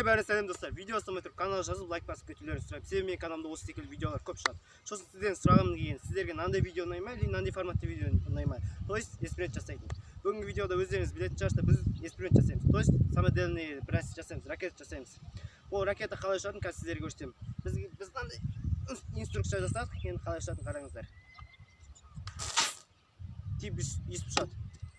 бәріне сәлем достар. Видео ұстамай тұрып каналға жазып лайк басып кетулеріңізді сұраймын. Себебі менің каналымда осы секілді видеолар көп шығады. Сосын сізден сұрағым деген, сіздерге мынандай видео ұнай ма, или мынандай форматты видео ұнай ма? То есть эксперимент жасайтын. Бүгінгі видеода өздеріңіз білетін шығарсыздар, біз эксперимент жасаймыз. То есть самодельный бір нәрсе жасаймыз, ракета жасаймыз. Ол ракета қалай ұшатынын қазір сіздерге көрсетемін. Біз мынандай инструкция жасадық, енді қалай ұшатынын қараңыздар. Тип есіп ұшады.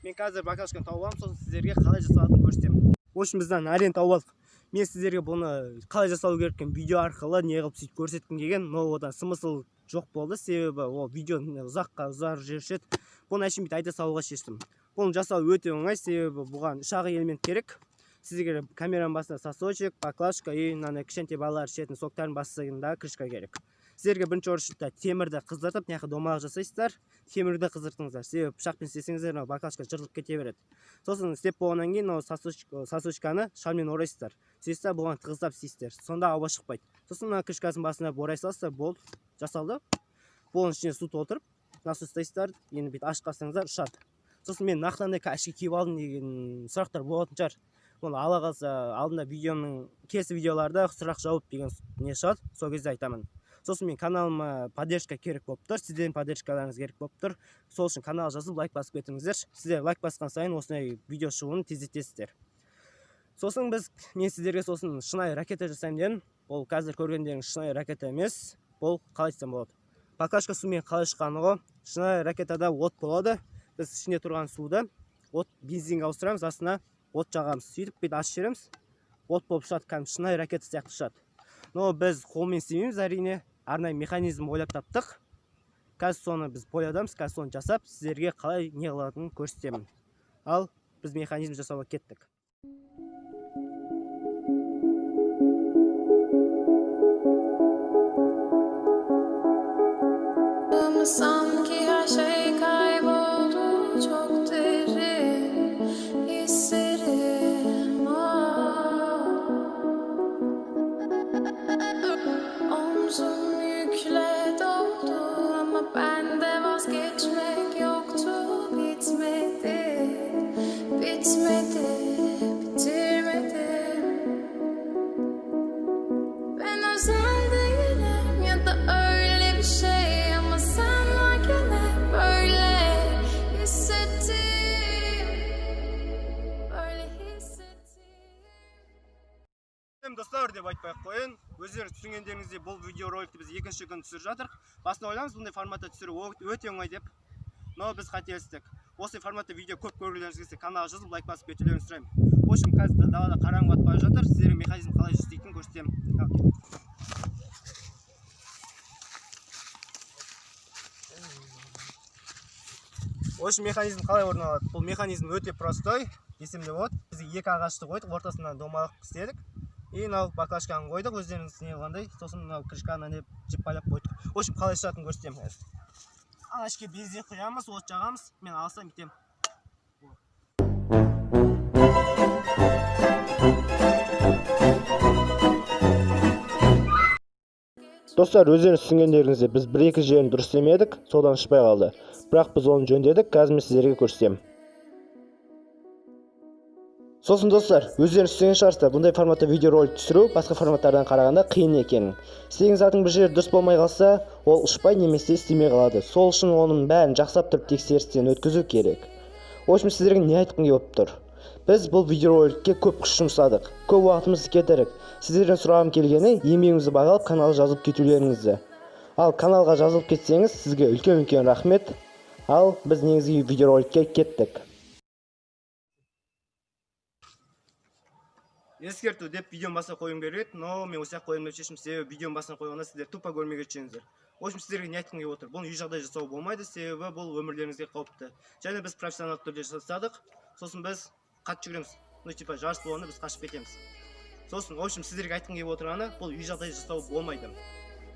Мен қазір баклажканы тауып аламын, сосын сіздерге қалай жасалатынын көрсетемін. В общем, бізден әрең тауып алдық. Мен сіздерге бұны қалай жасалу керек екен видео арқылы не қылып сөйтіп көрсеткім келген, но одан смысл жоқ болды, себебі ол видео ұзақ жүруші еді. Бұны әшейін бүйтіп айта салуға шештім. Бұны жасау өте оңай, себебі бұған үш ақ элемент керек. Сіздерге камераның басына сосочек, баклажка и мынандай кішкентай балалар ішетін соктардың басында крышка керек. Сіздерге бірінші орында темірді қыздыртып, мына домалақ жасайсыздар, темірді қыздыртыңыздар. Себебі пышақпен істесеңіздер, баклажка жыртылып кете береді. Сосын істеп болғаннан кейін сосочканы шаммен орайсыздар. Сөйтсіздер бұған тығыздап істейсіздер. Сонда ауа шықпайды. Сосын крышкасын басына орай салсыздар, болды, жасалды. Болың ішіне су толтырып, насос ұстайсыздар, енді бүйтіп ашып қалсаңыздар ұшады. Сосын мен нақтандай әшке киіп алдым деген сұрақтар болатын шығар. Оны ала қалса алдында видеоның келесі видеоларда сұрақ жауап деген не шығады, сол кезде айтамын. Сосын мен каналыма поддержка керек болып тұр, сіздердің поддержкаларыңыз керек болып тұр. Сол үшін канал жазып лайк басып кетіңіздер. Сіздер лайк басқан сайын осындай видео шығуын тездетесіздер. Сосын мен сіздерге сосын шынайы ракета жасаймын дедім. Ол қазір көргендеріңіз шынайы ракета емес. Бұл қалай айтсам болады. Баклажка сумен қалай шыққаны ғой. Шынайы ракетада от болады. Біз ішінде тұрған суды бензинге ауыстырамыз, астына от жағамыз. Сөйтіп бүйтіп ашып жібереміз. От болып шығады, кәдімгі шынайы ракета сияқты шығады. Но біз қолмен істемейміз, әрине. Арнайы механизм ойлап таптық. Қазір соны біз боядамыз, қазір соны жасап, сіздерге қалай не қылатынын көрсетемін. Ал біз механизм жасауға кеттік. Sanki her şey kayboldu, çok derin hislerim omzum yükle doldu ama bende vazgeçmek yoktu. Bitmedi, bitirmedim. Ben özel değilim ya da öyle bir şey ama sen varken hep böyle hissettim. Достар деп айтпай қойын. Өздеріңіз түсінгендеріңізде бұл видео роликті біз екінші күн түсіріп жатырық. Басында ойлаңыз бұндай форматта түсіру өте оңай деп. Но біз қателестік. Осы форматта видео көп көрулеріңіз келсе каналға жазып лайк басып кетулеріңізді сұраймын. В общем, қазір далада қараңғы батып бара жатыр. Сіздерге механизм қалай істейтінін көрсетемін. В общем, механизм қалай орын алады? Бұл механизм өте простой, есімде болады. Біз екі ағашты қойдық, ортасынан домалақ істедік. И мынау баклажканы қойдық, өздеріңіз не қылғандай, сосын мынау крышканы жіп байлап қойдық. В общем, қалай шығатынын көрсетемін. Ағашқа бензин құямыз, от жағамыз, мен алсам кетемін. Достар, өздеріңіз түсінгендеріңізде біз бір-екі жерін дұрыс істемедік, содан ұшпай қалды. Бірақ біз оны жөндедік, қазір мен сіздерге көрсетемін. Сосын достар, өздеріңіз түсінген шығарсыздар, бұндай форматта видеоролик түсіру басқа форматтардан қарағанда қиын екенін. Істеген затың бір жері дұрыс болмай қалса, ол ұшпай немесе істемей қалады. Сол үшін оның бәрін жақсылап тұрып тексерістен өткізу керек. В общем, сіздерге не айтқым келіп тұр? Біз бұл видеороликке көп күш жұмсадық, көп уақытымызды кетірдік. Сіздерден сұрағым келгені, еңбегіңізді бағалап каналға жазылып кетулеріңізді. Ал каналға жазылып кетсеңіз, сізге үлкен рахмет. Ал біз негізгі видеороликке кеттік. Ескерту деп видеоның басына қойым керек, но мен осыяқ қойым деп шешім, себебі видеоның басына қойғанда сіздер тупа көрмеге түсесіңдер. В общем, сіздерге не айтқым келіп отыр? Бұны үй жағдай жасау болмайды, себебі бұл өмірлеріңізге қауіпті. Және біз профессионалдық түрде жасадық, сосын біз қашып жүреміз. Ну, типа жарыс болғанда біз қашып кетеміз. Сосын, в общем, сіздерге айтқым келіп отырғаны, бұл үй жағдай жасау болмайды.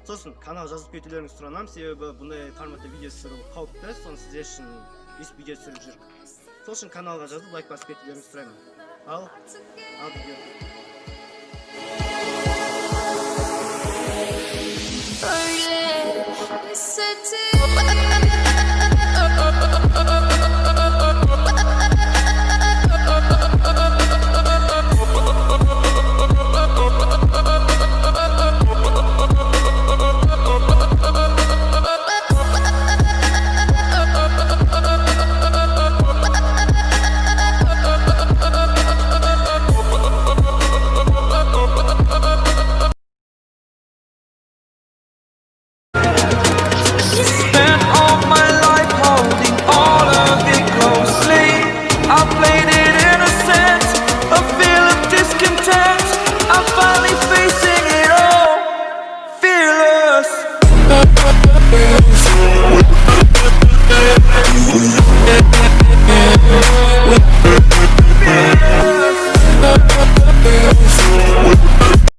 Сосын канал жазып кетулеріңізді сұранамын, себебі бұндай форматта видео түсіру қауіпті, соны сіздер үшін видео түсіріп жүрік. Сол үшін каналға жазып лайк басып кетулеріңізді сұраймын. Al video. Öyle hissettim.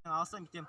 Алсам кетем.